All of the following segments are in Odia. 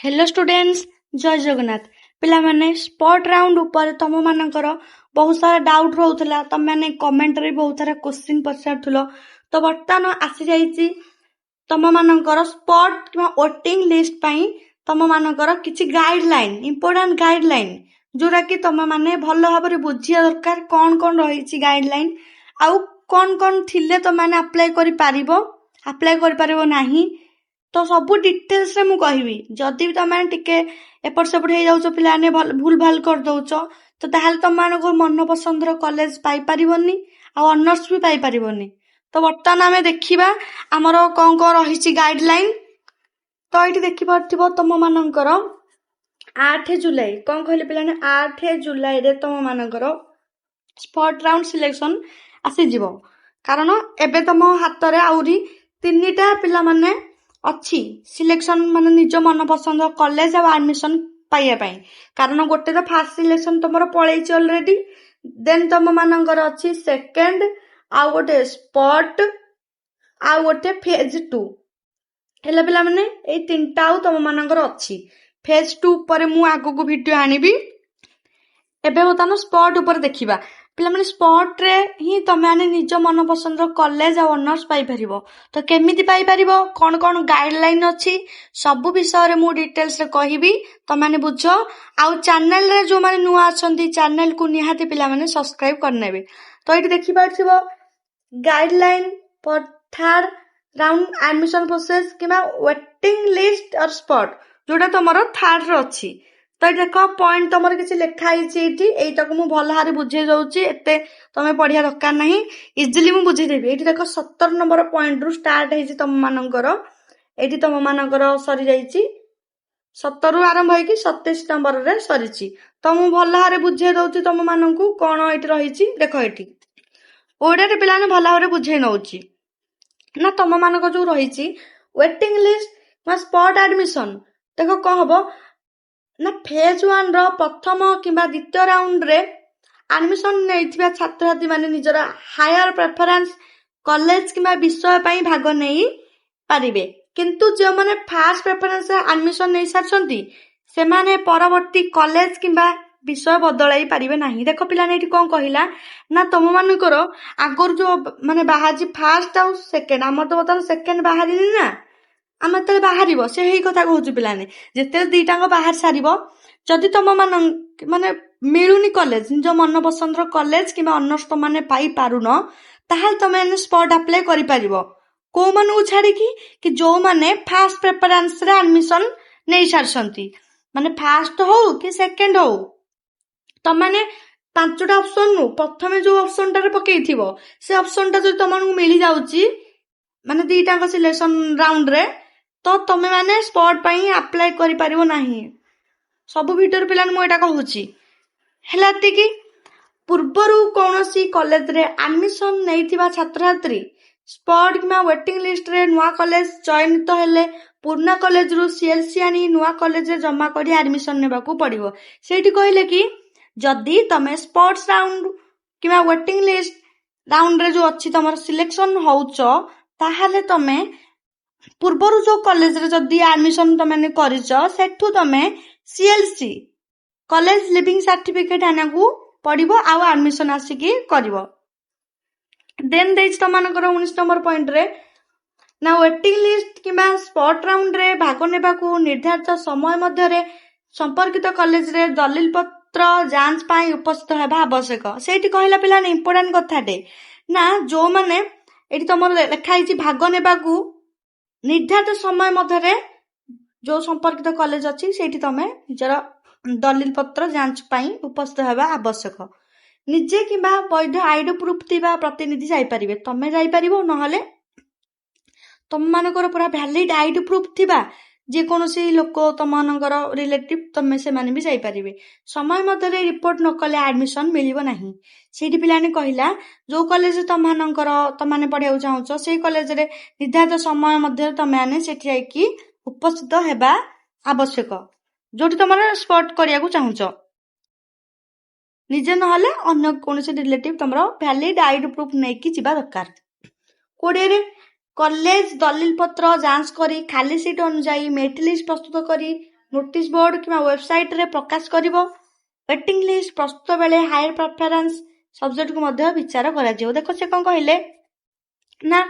हेलो स्टूडेंट्स, जय जगन्नाथ। पिला माने स्पॉट राउंड ऊपर तुम मानकर बहुत सारा डाउट रोला। तुम मैंने कमेंट रे बहुत सारा क्वेश्चन पचार तो बर्तमान आसी जाइए तुम मानकर स्पॉट कि वोटिंग लिस्ट पाई तुम मानकर किसी गाइडलाइन इंपोर्टेंट गाइडलाइन जोरा कि तुम माने भल भाव बुझिया दरकार कौन कौन रही गाइडलाइन आउ कौन कौन थिले तुम माने अप्लाई कर नहीं तो सबू डिटेल्स रे मु कहबी। जदि भी तुम टिके एपट सेपट हो जाउछ पिलाने भूल भाल कर दउछ तो ताहाल तुम मानको मन पसंद रो कॉलेज पाई परिबोनी आ ऑनर्स भी पाई परिबोनी। तो बर्तमान आमे देखिबा हमर कोन कोन रहिछि गाइडलाइन। तो एठी देखि परथिबो तुम मानकर 8 जुलाई कोन कहले पिलाने 8 जुलाई रे तुम मानकर स्पॉट राउंड सिलेक्शन आसी जीवो। कारण एबे तुम हाथ रे आउरी 3टा पिला माने अच्छी सिलेक्शन माने निज मन पसंद कॉलेज आ एडमिशन पाइया पाई। कारण गोटे तो फास्ट सिलेक्शन तुमर पळैछि ऑलरेडी, देन तुम मानकर अच्छी सेकंड आ गोटे स्पॉट आ गोटे फेज 2 हेला पिला माने ए 3टा तुम मानकर अच्छी। फेज 2 पर मु आगु को वीडियो आनिबी। एबे बतन स्पॉट ऊपर देखिबा पिला माने स्पॉट रे ही तमे आने निज मन पसंद कॉलेज आ ऑनर्स पाई परिबो। तो केमिति पाई परिबो कोन कोन गाइडलाइन अछि सब विषय रे मु डिटेल्स रे कहिबी तमे माने बुझो। आ चैनल रे जो माने नुआ अछंती चैनल को निहाती पिला माने सब्सक्राइब करनेबे। तो एठी देखि पारथिबो guideline for third round admission process किबा वेटिंग लिस्ट और स्पॉट जोटा तमरो थर्ड रे अछि। तो देख पॉइंट तुम किसी लिखाई एटा को भल भाव बुझे जाऊँगी एते तुम्हें पढ़िया दरकार नहीं, इजिली मुझे बुझेदेवी। ये देख 17 नंबर पॉइंट रु स्टार्ट है तुम मानकर ये तुम मानकर सरी जाइए 17 रु आरंभ हो 27 नंबर रे सरी। तो मुझे भल भाव बुझे दौची तुम मान कौन ये रही। देख ये ओडा पिला भल भाव बुझे नौ ना तुम मानक जो रही वेटिंग लिस्ट स्पॉट एडमिशन। देख कौन हम ना फेज 1 रो प्रथम किंबा द्वितीय राउंड रे एडमिशन नैथिबा छात्र छात्री माने निजर हायर प्रेफरेंस कॉलेज किंबा विषय पई भाग नै पारिबे। किंतु जो माने फर्स्ट प्रेफरेंस एडमिशन नै सारछंती से माने परवर्ती कॉलेज किंबा विषय बदलाई पारिबे नाही। देखो पिला ने एठी कोन कहिला ना तुम मानकर आगर जो माने बाहाजी फर्स्ट आ सेकंड हमर तो बता सेकंड बाहरी ना आम ते बाहर से ही कथा कहूँ पिलाने जिते दीटा बाहर सार जदि तुम माने मिलूनी कॉलेज निज मन पसंद कॉलेज कि ऑनर्स तुम मैंने पाई पारुन ताहाल तुम स्पॉट अप्लाई कर को मानू छाड़ी कि जो माने फर्स्ट प्रेफरेंस रे एडमिशन नहीं सारछंती माने फर्स्ट हो कि सेकंड हो तुम माने 5टा ऑप्शन नु प्रथमे जो ऑप्शन टारे पकेइथिबो से ऑप्शन टा जो तुमको मिली जाउची माने दीटा सिलेक्शन राउंड रे तो तुम माने स्पॉट पाई अप्लाई करि परिबो नाही। सब वीडियो पिला मु एटा कहूची हेलाती कि पूर्वरु कोनोसी कॉलेज रे एडमिशन नैथिबा छात्र छात्री स्पॉट किमा वेटिंग लिस्ट रे नुआ कॉलेज चयनित हेले पुरना कॉलेज रु सीएलसी आनी नुआ कॉलेज रे जमा करी एडमिशन नेबाकू पड़िबो। सेठी कहले कि जदी तमे spots round keema waiting list round रे जो अछि तमर सिलेक्शन होउछ ताहाले तमे पूर्वर जो कॉलेज रे जदी एडमिशन तमे करिछ सेठू तमे सीएलसी कॉलेज लिविंग सर्टिफिकेट आनाकू पड़िबो आ एडमिशन आसिकी करिवो। देन देज तमानकर 19 नंबर पॉइंट रे ना वेटिंग लिस्ट किबा स्पॉट राउंड रे भाग नेबाकू निर्धारित समय मध्य रे संपर्कित कॉलेज रे दलील पत्र जांच पाई उपस्थित हेबा आवश्यक। सेठी कहला पिला ने इंपोर्टेंट कथाटे ना जो माने एठी तमर लिखाई भाग नेबाकू निर्धारित समय मध्य जो संपर्कित कॉलेज अच्छी से तमें निजर दलील पत्र जांच पाई उपस्थित हेबा आवश्यक। निजे कि वैध आईडी प्रूफ थिबा प्रतिनिधि जाइपारे तमें जाइपार नहले तुम मानकर पूरा वैलिड आईडी प्रूफ थिबा जे कोनोसी लोक तुम रिलेटिव तमें से माने भी जाइपारे। समय मध्य रिपोर्ट न कले एडमिशन मिलिबो नाही। सेठी पिलाने कहला जो कॉलेज तुम माने पढ़िया चाहूच से कॉलेज रे निर्धारित समय मध्य तमें सेठी जाइकी उपस्थित हेबा आवश्यक जोटी तुम स्पॉट करिया चाहूच निजे नहले अन्य कोनोसी रिलेटिव तुम वैलिड आईडी प्रूफ नेकी जिबा दरकार। कोडे कॉलेज दलील पत्र जांच करी खाली सीट अनुसार मेरिट लिस्ट प्रस्तुत करी ନୋଟିସ୍ ବୋର୍ଡ କିମ୍ବା ୱେବସାଇଟରେ ପ୍ରକାଶ କରିବ। ୱେଟିଂ ଲିଷ୍ଟ ପ୍ରସ୍ତୁତ ବେଳେ ହାୟର ପ୍ରେଫରେନ୍ସ ସବଜେକ୍ଟକୁ ମଧ୍ୟ ବିଚାର କରାଯିବ। ଦେଖ ସେ କ'ଣ କହିଲେ ନା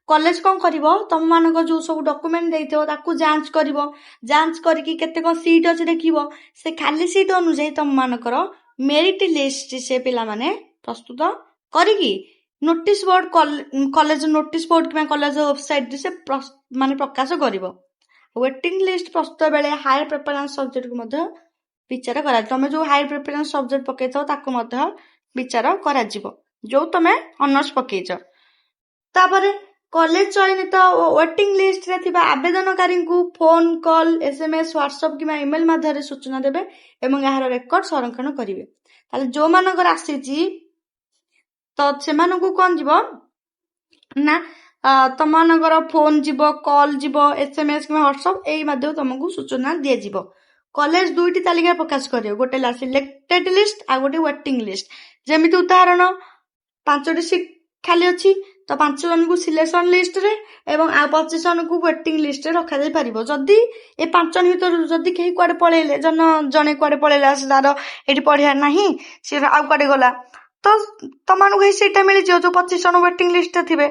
କଲେଜ କ'ଣ କରିବ, ତମମାନଙ୍କ ଯୋଉ ସବୁ ଡକୁମେଣ୍ଟ ଦେଇଥିବ ତାକୁ ଯାଞ୍ଚ କରିବ। ଯାଞ୍ଚ କରିକି କେତେ କ'ଣ ସିଟ୍ ଅଛି ଦେଖିବ। ସେ ଖାଲି ସିଟ୍ ଅନୁଯାୟୀ ତମମାନଙ୍କର ମେରିଟ୍ ଲିଷ୍ଟ ସେ ପିଲାମାନେ ପ୍ରସ୍ତୁତ କରିକି notice board college notice board କିମ୍ବା କଲେଜ ୱେବସାଇଟରେ ସେ ମାନେ ପ୍ରକାଶ କରିବ। ୱେଟିଂ ଲିଷ୍ଟ ପ୍ରସ୍ତୁତ ବେଳେ ହାୟର ପ୍ରେଫରେନ୍ସ ସବଜେକ୍ଟକୁ ମଧ୍ୟ ବିଚାର କରାଯିବ। ତମେ ଯୋଉ ହାୟର ପ୍ରେଫରେନ୍ସ ସବଜେକ୍ଟ ପକେଇଥିବ ତାକୁ ମଧ୍ୟ ବିଚାର କରାଯିବ, ଯୋଉ ତମେ ଅନର୍ସ ପକେଇଛ। ତାପରେ କଲେଜ ଚୟନିତ ୱେଟିଂ ଲିଷ୍ଟରେ ଥିବା ଆବେଦନକାରୀଙ୍କୁ ଫୋନ କଲ୍, SMS, ହ୍ୱାଟ୍ସଆପ୍ କିମ୍ବା ଇମେଲ ମାଧ୍ୟମରେ ସୂଚନା ଦେବେ ଏବଂ ଏହାର ରେକର୍ଡ ସଂରକ୍ଷଣ କରିବେ। ତାହେଲେ ଯୋଉମାନଙ୍କର ଆସିଛି ତ ସେମାନଙ୍କୁ କ'ଣ ଯିବ ନା ତମମାନଙ୍କର ଫୋନ ଯିବ, କଲ୍ ଯିବ, SMS କିମ୍ବା ହ୍ୱାଟ୍ସଆପ୍ ଏଇ ମାଧ୍ୟମରେ ତମକୁ ସୂଚନା ଦିଆଯିବ। କଲେଜ ଦୁଇଟି ତାଲିକା ପ୍ରକାଶ କରିବ, ଗୋଟେ ହେଲା ସିଲେକ୍ଟେଡ ଲିଷ୍ଟ ଆଉ ଗୋଟେ ୱେଟିଂ ଲିଷ୍ଟ। ଯେମିତି ଉଦାହରଣ 5ଟି ସିଟ୍ ଖାଲି ଅଛି ତ 5 ଜଣଙ୍କୁ ସିଲେକ୍ସନ ଲିଷ୍ଟରେ ଏବଂ ଆଉ 25 ଜଣଙ୍କୁ ୱେଟିଂ ଲିଷ୍ଟରେ ରଖାଯାଇ ପାରିବ। ଯଦି ଏ 5 ଜଣ ଭିତରୁ ଯଦି କେହି କୁଆଡେ ପଳେଇଲେ, ଜଣେ କୁଆଡେ ପଳେଇଲା, ତାର ଏଠି ପଢିବାର ନାହିଁ, ସେ ଆଉ କୁଆଡେ ଗଲା, ତ ତମମାନଙ୍କୁ ଏଇ ସିଟ୍ଟା ମିଳିଯିବ ଯୋଉ 25 ଜଣ ୱେଟିଂ ଲିଷ୍ଟରେ ଥିବେ।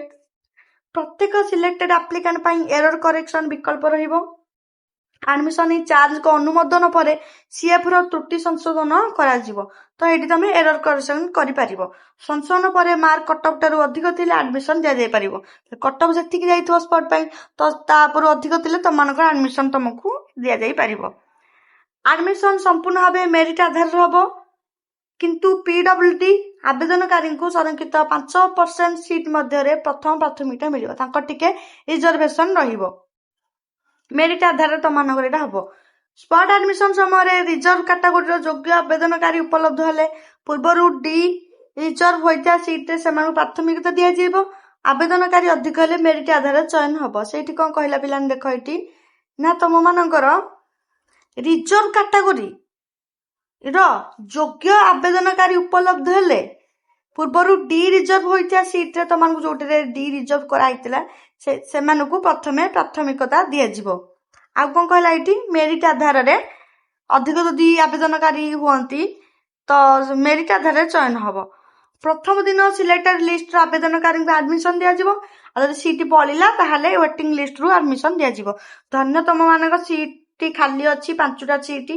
ପ୍ରତ୍ୟେକ ସିଲେକ୍ଟେଡ ଆପ୍ଲିକାଣ୍ଟ ପାଇଁ ଏରର କରେକ୍ସନ ବିକଳ୍ପ ରହିବ। ଆଡମିସନ ଚାର୍ଜଙ୍କ ଅନୁମୋଦନ ପରେ CF ର ତ୍ରୁଟି ସଂଶୋଧନ କରାଯିବ। ତ ଏଠି ତମେ ଏରର କରେକ୍ସନ କରିପାରିବ। ସଂଶୋଧନ ପରେ ମାର୍କ କଟଅଫ ଠାରୁ ଅଧିକ ଥିଲେ ଆଡମିସନ ଦିଆଯାଇପାରିବ। କଟଅଫ ଯେତିକି ଯାଇଥିବ ସ୍ପଟ ପାଇଁ ତ ତାପରୁ ଅଧିକ ଥିଲେ ତମମାନଙ୍କର ଆଡମିସନ ତମକୁ ଦିଆଯାଇପାରିବ। ଆଡମିସନ ସମ୍ପୂର୍ଣ୍ଣ ଭାବେ ମେରିଟ ଆଧାରରେ ହବ, କିନ୍ତୁ PWD ଆବେଦନକାରୀଙ୍କୁ ସଂରକ୍ଷିତ 5% ସିଟ୍ ମଧ୍ୟରେ ପ୍ରଥମ ପ୍ରାଥମିକତା ମିଳିବ। ତାଙ୍କର ଟିକେ ରିଜର୍ଭେସନ ରହିବ। ମେରିଟ ଆଧାରରେ ତମମାନଙ୍କର ଏଇଟା ହବ। ସ୍ପଟ ଆଡମିସନ ସମୟରେ ରିଜର୍ଭ କାଟାଗୋରୀର ଯୋଗ୍ୟ ଆବେଦନକାରୀ ଉପଲବ୍ଧ ହେଲେ ପୂର୍ବରୁ ଡି ରିଜର୍ଭ ହୋଇଥିବା ସିଟ୍ରେ ସେମାନଙ୍କୁ ପ୍ରାଥମିକତା ଦିଆଯିବ। ଆବେଦନକାରୀ ଅଧିକ ହେଲେ ମେରିଟ ଆଧାରରେ ଚୟନ ହବ। ସେଇଠି କ'ଣ କହିଲା ପିଲାମାନେ, ଦେଖ ଏଠି ନା ତମମାନଙ୍କର ରିଜର୍ଭ କାଟାଗୋରୀ ର ଯୋଗ୍ୟ ଆବେଦନକାରୀ ଉପଲବ୍ଧ ହେଲେ ପୂର୍ବରୁ ଡି ରିଜର୍ଭ ହୋଇଥିବା ସିଟ୍ରେ ତମମାନଙ୍କୁ ଯୋଉଥିରେ ଡି ରିଜର୍ଭ କରାହେଇଥିଲା ସେମାନଙ୍କୁ ପ୍ରଥମେ ପ୍ରାଥମିକତା ଦିଆଯିବ। ଆଉ କ'ଣ କହିଲା ଏଇଠି, ମେରିଟ ଆଧାରରେ ଅଧିକ ଯଦି ଆବେଦନକାରୀ ହୁଅନ୍ତି ତ ମେରିଟ ଆଧାରରେ ଚୟନ ହବ। ପ୍ରଥମ ଦିନ ସିଲେକ୍ଟେଡ ଲିଷ୍ଟର ଆବେଦନକାରୀଙ୍କୁ ଆଡମିସନ ଦିଆଯିବ। ଆଉ ଯଦି ସିଟ୍ ବଳିଲା ତାହେଲେ ୱେଟିଂ ଲିଷ୍ଟରୁ ଆଡମିସନ ଦିଆଯିବ। ଧନ୍ୟ ତମମାନଙ୍କ ସିଟ୍ ଖାଲି ଅଛି 5ଟା ସିଟ୍।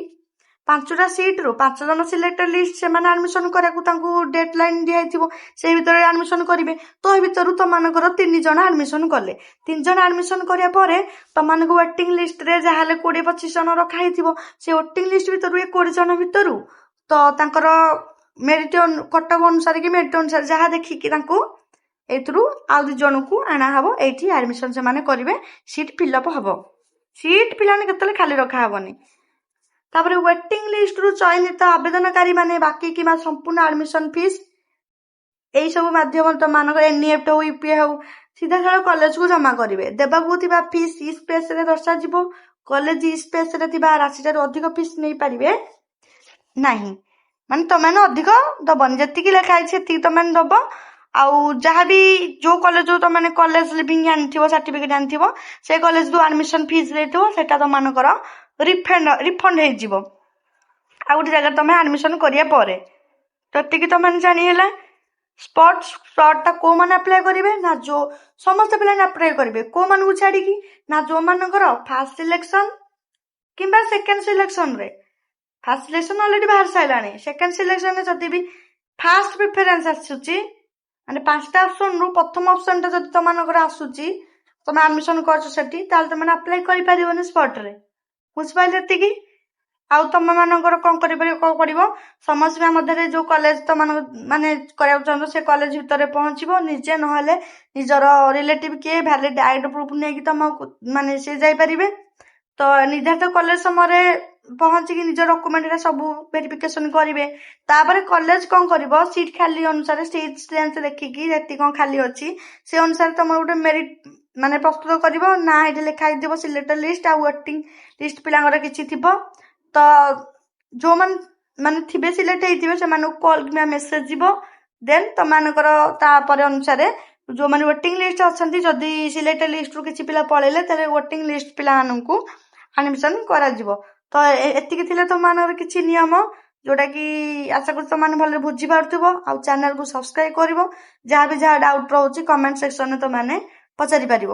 5ଟା ସିଟ୍ରୁ 5 ଜଣ ସିଲେକ୍ଟେଡ ଲିଷ୍ଟ ସେମାନେ ଆଡମିସନ କରିବାକୁ ତାଙ୍କୁ ଡେଟ୍ ଲାଇନ୍ ଦିଆଯାଇଥିବ, ସେଇ ଭିତରେ ଆଡମିସନ କରିବେ। ତ ଏ ଭିତରୁ ତମମାନଙ୍କର 3 ଜଣ ଆଡମିସନ କଲେ। 3 ଜଣ ଆଡମିସନ କରିବା ପରେ ତମମାନଙ୍କୁ ୱେଟିଂ ଲିଷ୍ଟରେ ଯାହାହେଲେ 20-25 ଜଣ ରଖା ହେଇଥିବ। ସେ ୱେଟିଂ ଲିଷ୍ଟ ଭିତରୁ ଏ 20 ଜଣ ଭିତରୁ ତ ତାଙ୍କର ମେରିଟ କଟଅଫ ଅନୁସାରେ କି ମେରିଟ ଅନୁସାରେ ଯାହା ଦେଖିକି ତାଙ୍କୁ ଏଇଥିରୁ ଆଉ 2 ଜଣଙ୍କୁ ଆଣା ହବ। ଏଇଠି ଆଡମିସନ ସେମାନେ କରିବେ, ସିଟ୍ ଫିଲ୍ଅପ ହବ। ସିଟ୍ ପିଲାମାନେ କେତେବେଳେ ଖାଲି ରଖା ହବନି। ତାପରେ ୱେଟିଂ ଲିଷ୍ଟରୁ ଚୟନିତ ଆବେଦନକାରୀ ମାନେ ବାକି କିମ୍ବା ସମ୍ପୂର୍ଣ୍ଣ ଆଡମିସନ ଫିସ୍ ଏଇ ସବୁ ମାଧ୍ୟମରେ ତମମାନଙ୍କର NEFT ହଉ, UPA ହଉ ସିଧାସଳଖ କଲେଜକୁ ଜମା କରିବେ। ଦେବାକୁ ଥିବା ଫିସ୍ ସ୍ପେସରେ ଦର୍ଶାଯିବ। କଲେଜ ସ୍ପେସରେ ଥିବା ରାଶିଠାରୁ ଅଧିକ ଫିସ୍ ନେଇପାରିବେ ନାହିଁ। ମାନେ ତମମାନେ ଅଧିକ ଦବନି, ଯେତିକି ଲେଖା ହେଇଛି ସେତିକି ତମମାନେ ଦବ। ଆଉ ଯାହାବି ଯୋଉ କଲେଜରୁ ତମମାନେ କଲେଜ ଲିଭିଂ ଆଣିଥିବ, ସାର୍ଟିଫିକେଟ ଆଣିଥିବ, ସେ କଲେଜରୁ ଆଡମିସନ ଫିସ୍ ଦେଇଥିବ, ସେଟା ତମମାନଙ୍କର ରିଫଣ୍ଡ ହେଇଯିବ ଆଉ ଗୋଟେ ଜାଗାରେ ତମେ ଆଡମିସନ କରିବା ପରେ। ତ ଏତିକି ତମମାନେ ଜାଣି ହେଲା। ସ୍ପଟଟା କୋଉମାନେ ଆପ୍ଲାଏ କରିବେ ନା ସମସ୍ତ ପିଲାମାନେ ଆପ୍ଲାଏ କରିବେ। କୋଉମାନଙ୍କୁ ଛାଡିକି ନା ଯୋଉମାନଙ୍କର ଫାର୍ଷ୍ଟ ସିଲେକ୍ସନ କିମ୍ବା ସେକେଣ୍ଡ ସିଲେକ୍ସନରେ, ଫାର୍ଷ୍ଟ ସିଲେକ୍ସନ ଅଲରେଡି ବାହାରି ସାରିଲାଣି, ସେକେଣ୍ଡ ସିଲେକ୍ସନରେ ଯଦି ବି ଫାର୍ଷ୍ଟ ପ୍ରିଫରେନ୍ସ ଆସୁଛି ମାନେ 5ଟା ଅପସନରୁ ପ୍ରଥମ ଅପସନଟା ଯଦି ତମମାନଙ୍କର ଆସୁଛି, ତମେ ଆଡମିସନ କରୁଛ ସେଠି, ତାହେଲେ ତମେ ଆପ୍ଲାଏ କରିପାରିବନି ସ୍ପଟରେ। ବୁଝିପାରିଲେ ଏତିକି? ଆଉ ତମମାନଙ୍କର କ'ଣ ପଡିବ, ସମସ୍ତଙ୍କ ମଧ୍ୟରେ ଯୋଉ କଲେଜ ତମମାନଙ୍କ ମାନେ କରିବାକୁ ଚାହୁଁଛ ସେ କଲେଜ ଭିତରେ ପହଞ୍ଚିବ ନିଜେ, ନହେଲେ ନିଜର ରିଲେଟିଭ କିଏ ଭ୍ୟାଲିଡ ଆଇଡି ପ୍ରୁଫ୍ ନେଇକି ତମକୁ ମାନେ ସେ ଯାଇପାରିବେ। ତ ନିର୍ଦ୍ଧାରିତ କଲେଜ ସମୟରେ ପହଞ୍ଚିକି ନିଜ ଡକୁମେଣ୍ଟରେ ସବୁ ଭେରିଫିକେସନ କରିବେ। ତାପରେ କଲେଜ କ'ଣ କରିବ, ସିଟ୍ ଖାଲି ଅନୁସାରେ ସିଟ୍ ଷ୍ଟ୍ରେନ୍ଥ ଦେଖିକି ଯେତିକି କ'ଣ ଖାଲି ଅଛି ସେ ଅନୁସାରେ ତମର ଗୋଟେ ମେରିଟ ମାନେ ପ୍ରସ୍ତୁତ କରିବ। ନା ଏଠି ଲେଖା ହେଇଥିବ ସିଲେକ୍ଟେଡ ଲିଷ୍ଟ ଆଉ ୱେଟିଂ ଲିଷ୍ଟ ପିଲାଙ୍କର କିଛି ଥିବ। ତ ଯୋଉମାନେ ମାନେ ଥିବେ ସିଲେକ୍ଟ ହେଇଥିବେ ସେମାନଙ୍କୁ କଲ୍ କିମ୍ବା ମେସେଜ ଯିବ। ଦେନ୍ ତମମାନଙ୍କର ତାପରେ ଅନୁସାରେ ଯୋଉମାନେ ୱେଟିଂ ଲିଷ୍ଟ ଅଛନ୍ତି, ଯଦି ସିଲେକ୍ଟେଡ ଲିଷ୍ଟରୁ କିଛି ପିଲା ପଳେଇଲେ ତାହେଲେ ୱେଟିଂ ଲିଷ୍ଟ ପିଲାମାନଙ୍କୁ ଆଡମିସନ କରାଯିବ। ତ ଏତିକି ଥିଲା ତମମାନଙ୍କର କିଛି ନିୟମ, ଯୋଉଟା କି ଆଶା କରୁଛି ତମମାନେ ଭଲରେ ବୁଝିପାରୁଥିବ। ଆଉ ଚ୍ୟାନେଲକୁ ସବସ୍କ୍ରାଇବ କରିବ। ଯାହା ବି ଯାହା ଡାଉଟ୍ ରହୁଛି କମେଣ୍ଟ ସେକ୍ସନରେ ତମମାନେ ପଚାରି ପାରିବ।